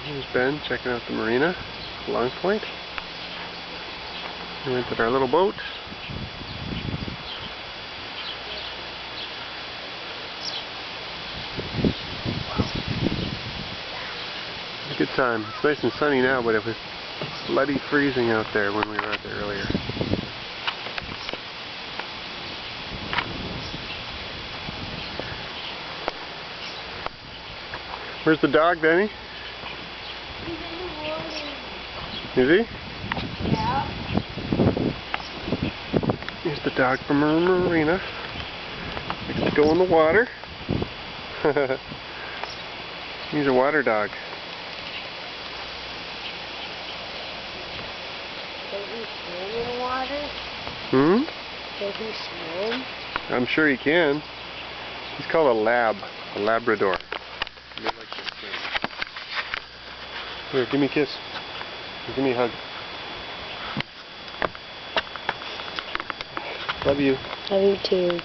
Here's Ben checking out the marina, Long Point. We rented our little boat. It's a good time. It's nice and sunny now, but it was bloody freezing out there when we were out there earlier. Where's the dog, Danny? He's in the water. Is he? Yeah. Here's the dog from our marina. Likes to go in the water. He's a water dog. Does he swim in the water? Hmm? Does he swim? I'm sure he can. He's called a lab, a Labrador. They like to swim. Here, give me a kiss. Give me a hug. Love you. Love you too.